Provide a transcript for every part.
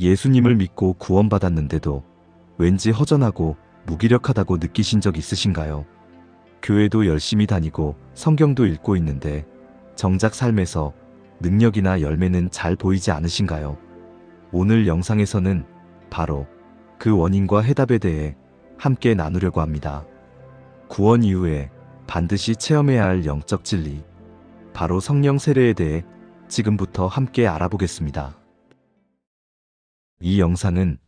예수님을 믿고 구원받았는데도 왠지 허전하고 무기력하다고 느끼신 적 있으신가요? 교회도 열심히 다니고 성경도 읽고 있는데 정작 삶에서 능력이나 열매는 잘 보이지 않으신가요? 오늘 영상에서는 바로 그 원인과 해답에 대해 함께 나누려고 합니다. 구원 이후에 반드시 체험해야 할 영적 진리, 바로 성령 세례에 대해 지금부터 함께 알아보겠습니다. 이 영상은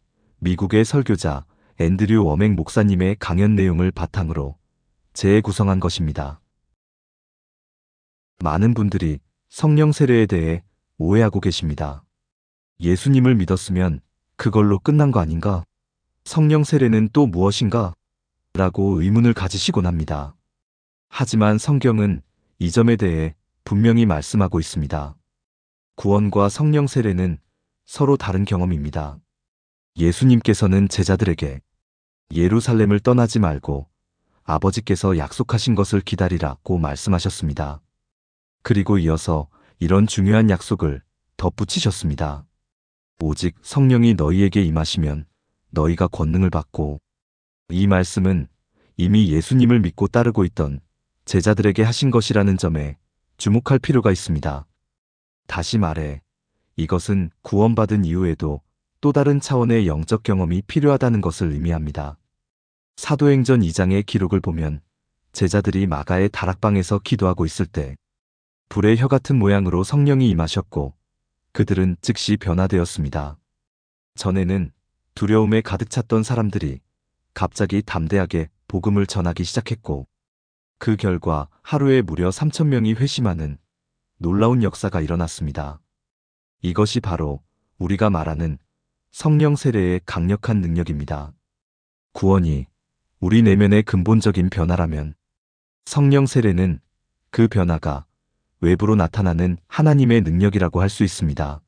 미국의 설교자 앤드류 워맥 목사님의 강연 내용을 바탕으로 재구성한 것입니다. 많은 분들이 성령 세례에 대해 오해하고 계십니다. 예수님을 믿었으면 그걸로 끝난 거 아닌가? 성령 세례는 또 무엇인가? 라고 의문을 가지시곤 합니다. 하지만 성경은 이 점에 대해 분명히 말씀하고 있습니다. 구원과 성령 세례는 서로 다른 경험입니다. 예수님께서는 제자들에게 예루살렘을 떠나지 말고 아버지께서 약속하신 것을 기다리라고 말씀하셨습니다. 그리고 이어서 이런 중요한 약속을 덧붙이셨습니다. 오직 성령이 너희에게 임하시면 너희가 권능을 받고, 이 말씀은 이미 예수님을 믿고 따르고 있던 제자들에게 하신 것이라는 점에 주목할 필요가 있습니다. 다시 말해, 이것은 구원받은 이후에도 또 다른 차원의 영적 경험이 필요하다는 것을 의미합니다. 사도행전 2장의 기록을 보면 제자들이 마가의 다락방에서 기도하고 있을 때 불의 혀 같은 모양으로 성령이 임하셨고 그들은 즉시 변화되었습니다. 전에는 두려움에 가득 찼던 사람들이 갑자기 담대하게 복음을 전하기 시작했고, 그 결과 하루에 무려 3,000명이 회심하는 놀라운 역사가 일어났습니다. 이것이 바로 우리가 말하는 성령 세례의 강력한 능력입니다. 구원이 우리 내면의 근본적인 변화라면 성령 세례는 그 변화가 외부로 나타나는 하나님의 능력이라고 할 수 있습니다.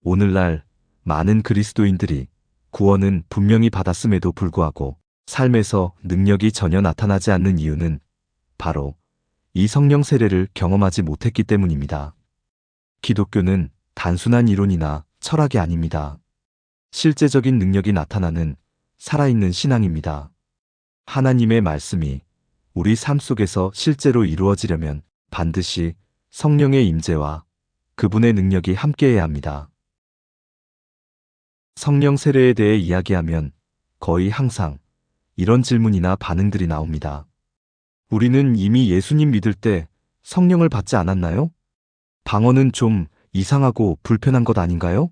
오늘날 많은 그리스도인들이 구원은 분명히 받았음에도 불구하고 삶에서 능력이 전혀 나타나지 않는 이유는 바로 이 성령 세례를 경험하지 못했기 때문입니다. 기독교는 단순한 이론이나 철학이 아닙니다. 실제적인 능력이 나타나는 살아있는 신앙입니다. 하나님의 말씀이 우리 삶 속에서 실제로 이루어지려면 반드시 성령의 임재와 그분의 능력이 함께해야 합니다. 성령 세례에 대해 이야기하면 거의 항상 이런 질문이나 반응들이 나옵니다. 우리는 이미 예수님 믿을 때 성령을 받지 않았나요? 방언은 좀 이상하고 불편한 것 아닌가요?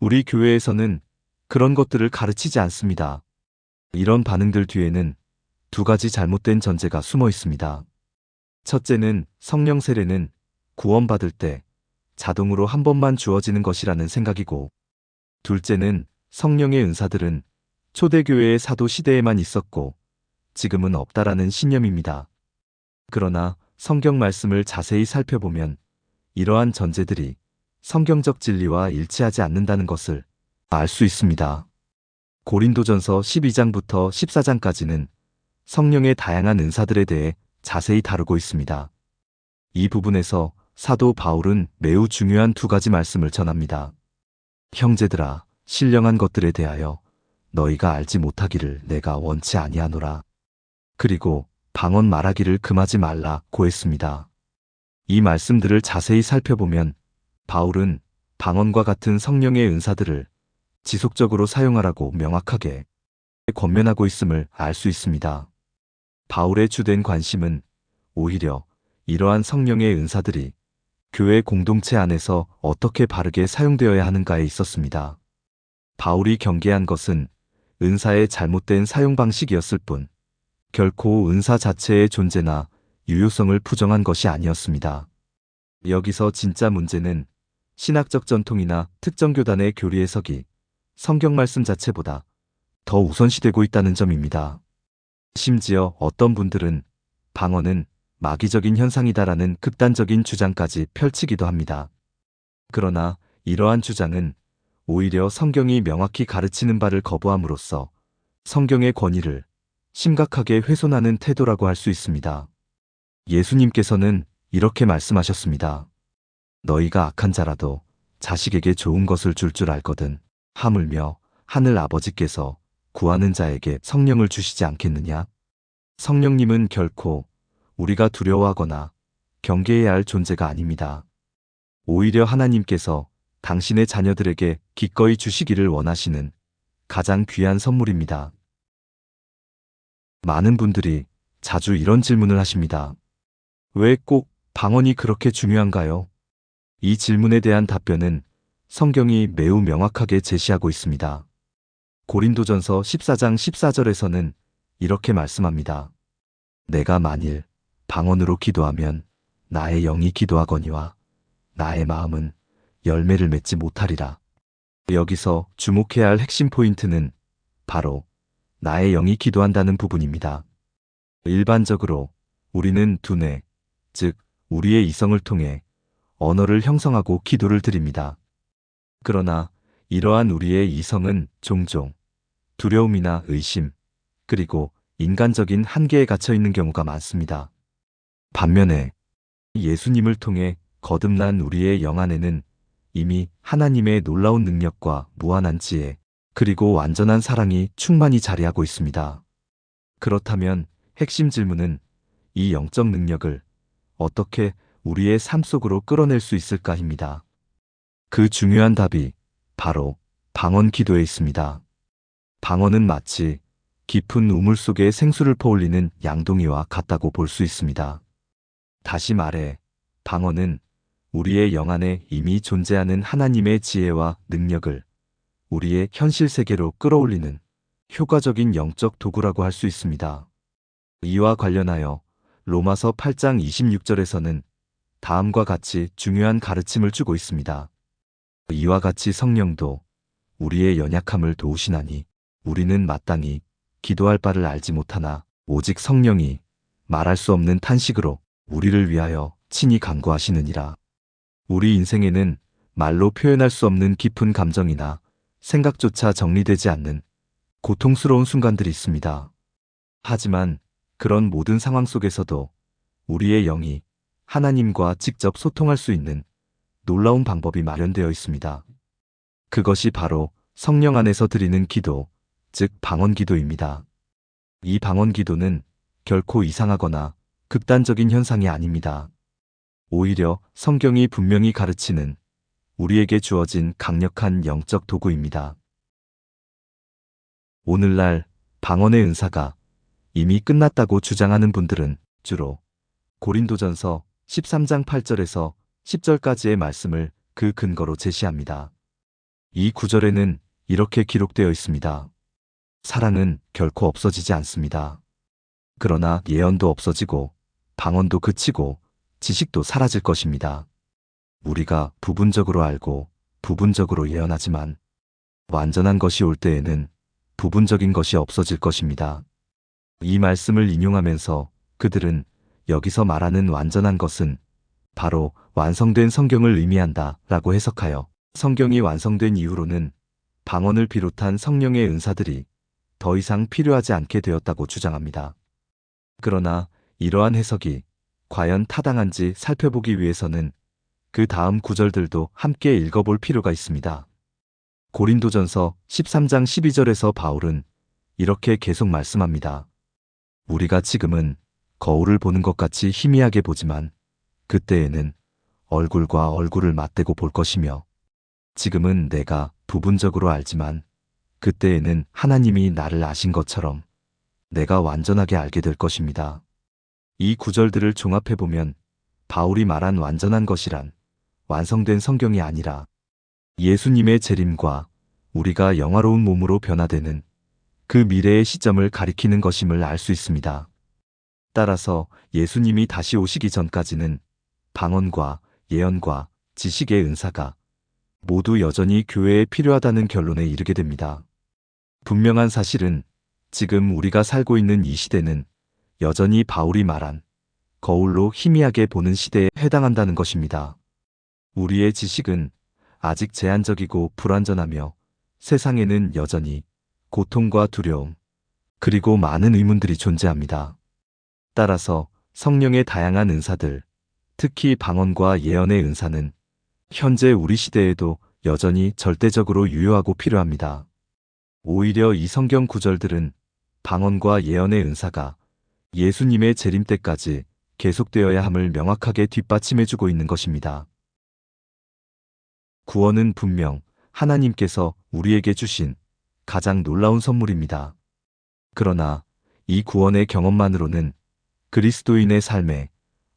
우리 교회에서는 그런 것들을 가르치지 않습니다. 이런 반응들 뒤에는 두 가지 잘못된 전제가 숨어 있습니다. 첫째는 성령 세례는 구원받을 때 자동으로 한 번만 주어지는 것이라는 생각이고, 둘째는 성령의 은사들은 초대교회의 사도 시대에만 있었고 지금은 없다라는 신념입니다. 그러나 성경 말씀을 자세히 살펴보면 이러한 전제들이 성경적 진리와 일치하지 않는다는 것을 알 수 있습니다. 고린도전서 12장부터 14장까지는 성령의 다양한 은사들에 대해 자세히 다루고 있습니다. 이 부분에서 사도 바울은 매우 중요한 두 가지 말씀을 전합니다. 형제들아, 신령한 것들에 대하여 너희가 알지 못하기를 내가 원치 아니하노라. 그리고 방언 말하기를 금하지 말라고 했습니다. 이 말씀들을 자세히 살펴보면 바울은 방언과 같은 성령의 은사들을 지속적으로 사용하라고 명확하게 권면하고 있음을 알 수 있습니다. 바울의 주된 관심은 오히려 이러한 성령의 은사들이 교회 공동체 안에서 어떻게 바르게 사용되어야 하는가에 있었습니다. 바울이 경계한 것은 은사의 잘못된 사용 방식이었을 뿐 결코 은사 자체의 존재나 유효성을 부정한 것이 아니었습니다. 여기서 진짜 문제는 신학적 전통이나 특정 교단의 교리 해석이 성경 말씀 자체보다 더 우선시되고 있다는 점입니다. 심지어 어떤 분들은 방언은 마귀적인 현상이다라는 극단적인 주장까지 펼치기도 합니다. 그러나 이러한 주장은 오히려 성경이 명확히 가르치는 바를 거부함으로써 성경의 권위를 심각하게 훼손하는 태도라고 할 수 있습니다. 예수님께서는 이렇게 말씀하셨습니다. 너희가 악한 자라도 자식에게 좋은 것을 줄 알거든 하물며 하늘 아버지께서 구하는 자에게 성령을 주시지 않겠느냐? 성령님은 결코 우리가 두려워하거나 경계해야 할 존재가 아닙니다. 오히려 하나님께서 당신의 자녀들에게 기꺼이 주시기를 원하시는 가장 귀한 선물입니다. 많은 분들이 자주 이런 질문을 하십니다. 왜 꼭 방언이 그렇게 중요한가요? 이 질문에 대한 답변은 성경이 매우 명확하게 제시하고 있습니다. 고린도전서 14장 14절에서는 이렇게 말씀합니다. 내가 만일 방언으로 기도하면 나의 영이 기도하거니와 나의 마음은 열매를 맺지 못하리라. 여기서 주목해야 할 핵심 포인트는 바로 나의 영이 기도한다는 부분입니다. 일반적으로 우리는 두뇌, 즉 우리의 이성을 통해 언어를 형성하고 기도를 드립니다. 그러나 이러한 우리의 이성은 종종 두려움이나 의심, 그리고 인간적인 한계에 갇혀 있는 경우가 많습니다. 반면에 예수님을 통해 거듭난 우리의 영 안에는 이미 하나님의 놀라운 능력과 무한한 지혜, 그리고 완전한 사랑이 충만히 자리하고 있습니다. 그렇다면 핵심 질문은 이 영적 능력을 어떻게 우리의 삶 속으로 끌어낼 수 있을까입니다. 그 중요한 답이 바로 방언 기도에 있습니다. 방언은 마치 깊은 우물 속에 생수를 퍼올리는 양동이와 같다고 볼 수 있습니다. 다시 말해, 방언은 우리의 영 안에 이미 존재하는 하나님의 지혜와 능력을 우리의 현실 세계로 끌어올리는 효과적인 영적 도구라고 할 수 있습니다. 이와 관련하여 로마서 8장 26절에서는 다음과 같이 중요한 가르침을 주고 있습니다. 이와 같이 성령도 우리의 연약함을 도우시나니 우리는 마땅히 기도할 바를 알지 못하나 오직 성령이 말할 수 없는 탄식으로 우리를 위하여 친히 간구하시느니라. 우리 인생에는 말로 표현할 수 없는 깊은 감정이나 생각조차 정리되지 않는 고통스러운 순간들이 있습니다. 하지만 그런 모든 상황 속에서도 우리의 영이 하나님과 직접 소통할 수 있는 놀라운 방법이 마련되어 있습니다. 그것이 바로 성령 안에서 드리는 기도, 즉 방언 기도입니다. 이 방언 기도는 결코 이상하거나 극단적인 현상이 아닙니다. 오히려 성경이 분명히 가르치는 우리에게 주어진 강력한 영적 도구입니다. 오늘날 방언의 은사가 이미 끝났다고 주장하는 분들은 주로 고린도전서 13장 8절에서 10절까지의 말씀을 그 근거로 제시합니다. 이 구절에는 이렇게 기록되어 있습니다. 사랑은 결코 없어지지 않습니다. 그러나 예언도 없어지고 방언도 그치고 지식도 사라질 것입니다. 우리가 부분적으로 알고 부분적으로 예언하지만 완전한 것이 올 때에는 부분적인 것이 없어질 것입니다. 이 말씀을 인용하면서 그들은 여기서 말하는 완전한 것은 바로 완성된 성경을 의미한다 라고 해석하여 성경이 완성된 이후로는 방언을 비롯한 성령의 은사들이 더 이상 필요하지 않게 되었다고 주장합니다. 그러나 이러한 해석이 과연 타당한지 살펴보기 위해서는 그 다음 구절들도 함께 읽어볼 필요가 있습니다. 고린도전서 13장 12절에서 바울은 이렇게 계속 말씀합니다. 우리가 지금은 거울을 보는 것 같이 희미하게 보지만 그때에는 얼굴과 얼굴을 맞대고 볼 것이며 지금은 내가 부분적으로 알지만 그때에는 하나님이 나를 아신 것처럼 내가 완전하게 알게 될 것입니다. 이 구절들을 종합해보면 바울이 말한 완전한 것이란 완성된 성경이 아니라 예수님의 재림과 우리가 영화로운 몸으로 변화되는 그 미래의 시점을 가리키는 것임을 알 수 있습니다. 따라서 예수님이 다시 오시기 전까지는 방언과 예언과 지식의 은사가 모두 여전히 교회에 필요하다는 결론에 이르게 됩니다. 분명한 사실은 지금 우리가 살고 있는 이 시대는 여전히 바울이 말한 거울로 희미하게 보는 시대에 해당한다는 것입니다. 우리의 지식은 아직 제한적이고 불완전하며 세상에는 여전히 고통과 두려움, 그리고 많은 의문들이 존재합니다. 따라서 성령의 다양한 은사들, 특히 방언과 예언의 은사는 현재 우리 시대에도 여전히 절대적으로 유효하고 필요합니다. 오히려 이 성경 구절들은 방언과 예언의 은사가 예수님의 재림 때까지 계속되어야 함을 명확하게 뒷받침해주고 있는 것입니다. 구원은 분명 하나님께서 우리에게 주신 가장 놀라운 선물입니다. 그러나 이 구원의 경험만으로는 그리스도인의 삶에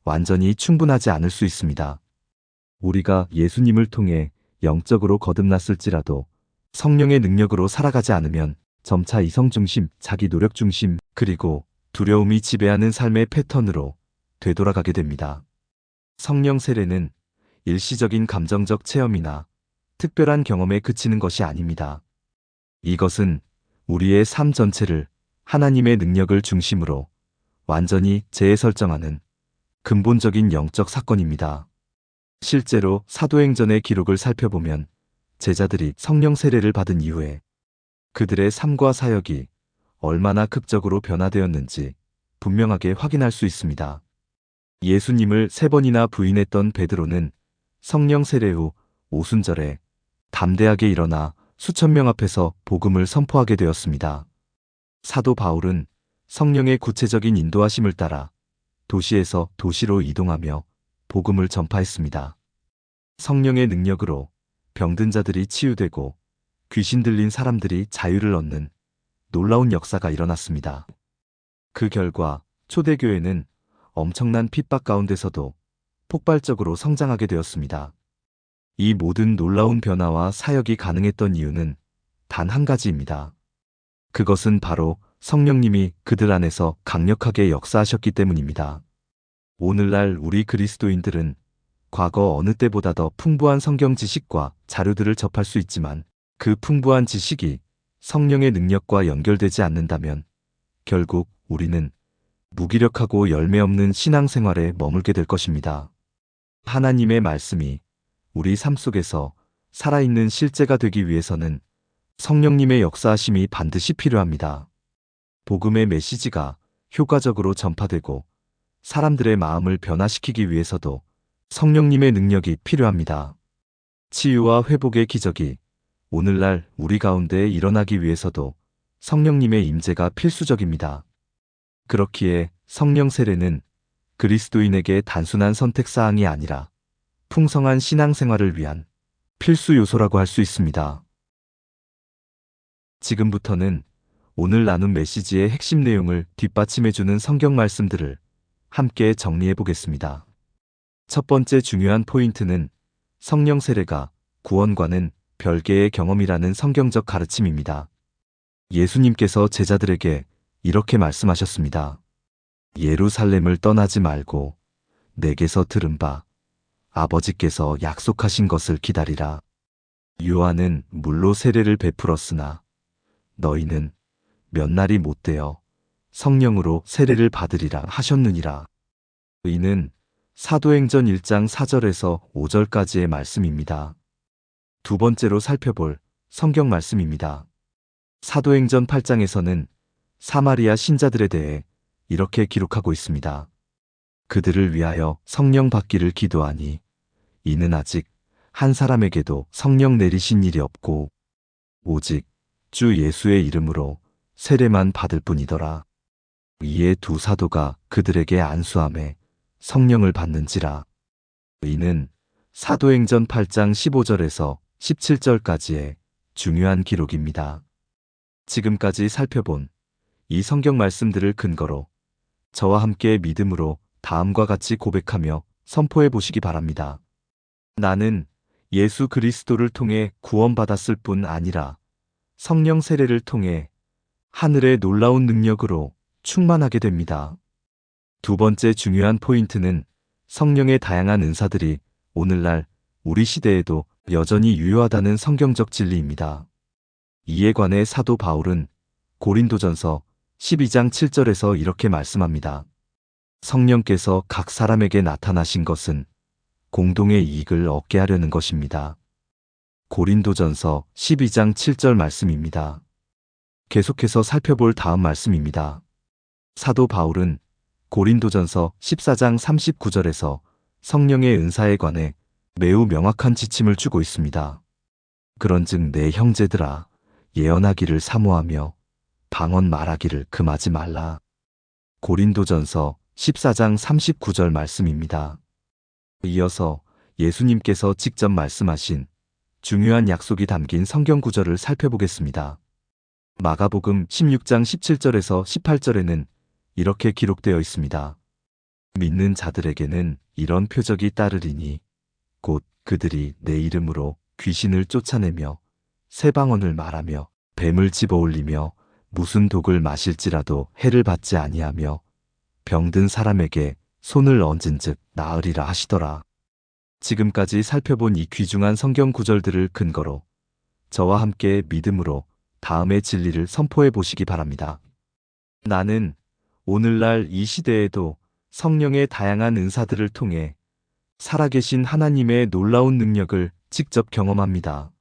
완전히 충분하지 않을 수 있습니다. 우리가 예수님을 통해 영적으로 거듭났을지라도 성령의 능력으로 살아가지 않으면 점차 이성 중심, 자기 노력 중심, 그리고 두려움이 지배하는 삶의 패턴으로 되돌아가게 됩니다. 성령 세례는 일시적인 감정적 체험이나 특별한 경험에 그치는 것이 아닙니다. 이것은 우리의 삶 전체를 하나님의 능력을 중심으로 완전히 재설정하는 근본적인 영적 사건입니다. 실제로 사도행전의 기록을 살펴보면 제자들이 성령 세례를 받은 이후에 그들의 삶과 사역이 얼마나 극적으로 변화되었는지 분명하게 확인할 수 있습니다. 예수님을 3번이나 부인했던 베드로는 성령 세례 후 오순절에 담대하게 일어나 수천 명 앞에서 복음을 선포하게 되었습니다. 사도 바울은 성령의 구체적인 인도하심을 따라 도시에서 도시로 이동하며 복음을 전파했습니다. 성령의 능력으로 병든 자들이 치유되고 귀신 들린 사람들이 자유를 얻는 놀라운 역사가 일어났습니다. 그 결과 초대교회는 엄청난 핍박 가운데서도 폭발적으로 성장하게 되었습니다. 이 모든 놀라운 변화와 사역이 가능했던 이유는 단 한 가지입니다. 그것은 바로 성령님이 그들 안에서 강력하게 역사하셨기 때문입니다. 오늘날 우리 그리스도인들은 과거 어느 때보다 더 풍부한 성경 지식과 자료들을 접할 수 있지만 그 풍부한 지식이 성령의 능력과 연결되지 않는다면 결국 우리는 무기력하고 열매 없는 신앙생활에 머물게 될 것입니다. 하나님의 말씀이 우리 삶 속에서 살아있는 실제가 되기 위해서는 성령님의 역사하심이 반드시 필요합니다. 복음의 메시지가 효과적으로 전파되고 사람들의 마음을 변화시키기 위해서도 성령님의 능력이 필요합니다. 치유와 회복의 기적이 오늘날 우리 가운데 일어나기 위해서도 성령님의 임재가 필수적입니다. 그렇기에 성령 세례는 그리스도인에게 단순한 선택사항이 아니라 풍성한 신앙생활을 위한 필수 요소라고 할 수 있습니다. 지금부터는 오늘 나눈 메시지의 핵심 내용을 뒷받침해주는 성경 말씀들을 함께 정리해 보겠습니다. 첫 번째 중요한 포인트는 성령 세례가 구원과는 별개의 경험이라는 성경적 가르침입니다. 예수님께서 제자들에게 이렇게 말씀하셨습니다. 예루살렘을 떠나지 말고 내게서 들은 바 아버지께서 약속하신 것을 기다리라. 요한은 물로 세례를 베풀었으나 너희는 몇 날이 못되어 성령으로 세례를 받으리라 하셨느니라. 이는 사도행전 1장 4절에서 5절까지의 말씀입니다. 두 번째로 살펴볼 성경 말씀입니다. 사도행전 8장에서는 사마리아 신자들에 대해 이렇게 기록하고 있습니다. 그들을 위하여 성령 받기를 기도하니 이는 아직 한 사람에게도 성령 내리신 일이 없고 오직 주 예수의 이름으로 세례만 받을 뿐이더라. 이에 두 사도가 그들에게 안수하매 성령을 받는지라. 이는 사도행전 8장 15절에서 17절까지의 중요한 기록입니다. 지금까지 살펴본 이 성경 말씀들을 근거로 저와 함께 믿음으로 다음과 같이 고백하며 선포해 보시기 바랍니다. 나는 예수 그리스도를 통해 구원받았을 뿐 아니라 성령 세례를 통해 하늘의 놀라운 능력으로 충만하게 됩니다. 두 번째 중요한 포인트는 성령의 다양한 은사들이 오늘날 우리 시대에도 여전히 유효하다는 성경적 진리입니다. 이에 관해 사도 바울은 고린도전서 12장 7절에서 이렇게 말씀합니다. 성령께서 각 사람에게 나타나신 것은 공동의 이익을 얻게 하려는 것입니다. 고린도전서 12장 7절 말씀입니다. 계속해서 살펴볼 다음 말씀입니다. 사도 바울은 고린도전서 14장 39절에서 성령의 은사에 관해 매우 명확한 지침을 주고 있습니다. 그런즉 내 형제들아 예언하기를 사모하며 방언 말하기를 금하지 말라. 고린도전서 14장 39절 말씀입니다. 이어서 예수님께서 직접 말씀하신 중요한 약속이 담긴 성경 구절을 살펴보겠습니다. 마가복음 16장 17절에서 18절에는 이렇게 기록되어 있습니다. 믿는 자들에게는 이런 표적이 따르리니 곧 그들이 내 이름으로 귀신을 쫓아내며 새 방언을 말하며 뱀을 집어올리며 무슨 독을 마실지라도 해를 받지 아니하며 병든 사람에게 손을 얹은즉 나으리라 하시더라. 지금까지 살펴본 이 귀중한 성경 구절들을 근거로 저와 함께 믿음으로 다음의 진리를 선포해 보시기 바랍니다. 나는 오늘날 이 시대에도 성령의 다양한 은사들을 통해 살아계신 하나님의 놀라운 능력을 직접 경험합니다.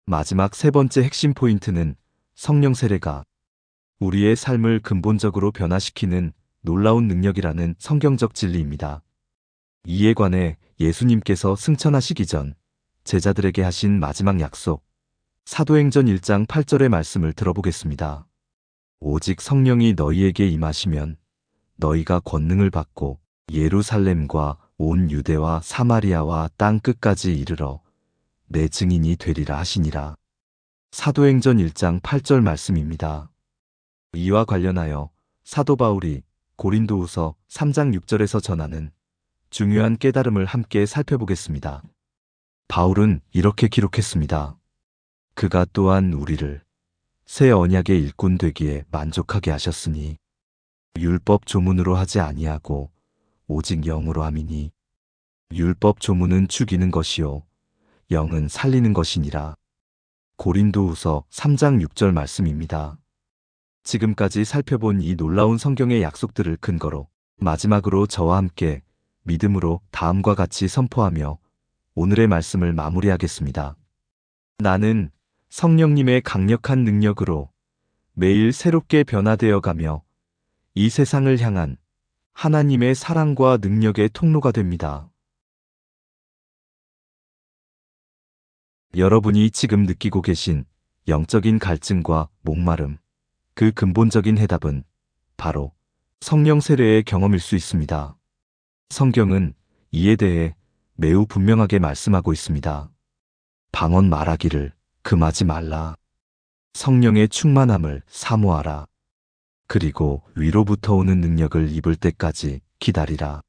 마지막 세 번째 핵심 포인트는 성령 세례가 우리의 삶을 근본적으로 변화시키는 놀라운 능력이라는 성경적 진리입니다. 이에 관해 예수님께서 승천하시기 전 제자들에게 하신 마지막 약속, 사도행전 1장 8절의 말씀을 들어보겠습니다. 오직 성령이 너희에게 임하시면 너희가 권능을 받고 예루살렘과 온 유대와 사마리아와 땅 끝까지 이르러 내 증인이 되리라 하시니라. 사도행전 1장 8절 말씀입니다. 이와 관련하여 사도 바울이 고린도후서 3장 6절에서 전하는 중요한 깨달음을 함께 살펴보겠습니다. 바울은 이렇게 기록했습니다. 그가 또한 우리를 새 언약의 일꾼 되기에 만족하게 하셨으니 율법 조문으로 하지 아니하고 오직 영으로 함이니 율법 조문은 죽이는 것이요 영은 살리는 것이니라. 고린도후서 3장 6절 말씀입니다. 지금까지 살펴본 이 놀라운 성경의 약속들을 근거로 마지막으로 저와 함께 믿음으로 다음과 같이 선포하며 오늘의 말씀을 마무리하겠습니다. 나는 성령님의 강력한 능력으로 매일 새롭게 변화되어 가며 이 세상을 향한 하나님의 사랑과 능력의 통로가 됩니다. 여러분이 지금 느끼고 계신 영적인 갈증과 목마름, 그 근본적인 해답은 바로 성령 세례의 경험일 수 있습니다. 성경은 이에 대해 매우 분명하게 말씀하고 있습니다. 방언 말하기를 금하지 말라. 성령의 충만함을 사모하라. 그리고 위로부터 오는 능력을 입을 때까지 기다리라.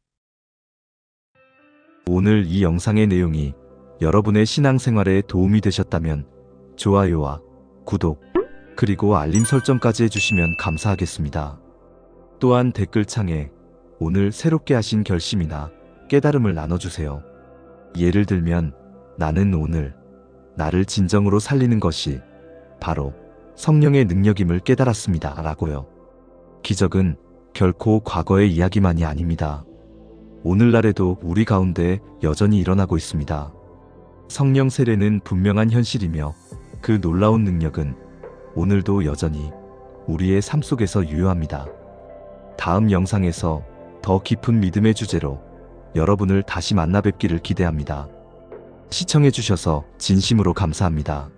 오늘 이 영상의 내용이 여러분의 신앙생활에 도움이 되셨다면 좋아요와 구독, 그리고 알림 설정까지 해주시면 감사하겠습니다. 또한 댓글창에 오늘 새롭게 하신 결심이나 깨달음을 나눠주세요. 예를 들면 나는 오늘 나를 진정으로 살리는 것이 바로 성령의 능력임을 깨달았습니다 라고요. 기적은 결코 과거의 이야기만이 아닙니다. 오늘날에도 우리 가운데 여전히 일어나고 있습니다. 성령 세례는 분명한 현실이며 그 놀라운 능력은 오늘도 여전히 우리의 삶 속에서 유효합니다. 다음 영상에서 더 깊은 믿음의 주제로 여러분을 다시 만나 뵙기를 기대합니다. 시청해주셔서 진심으로 감사합니다.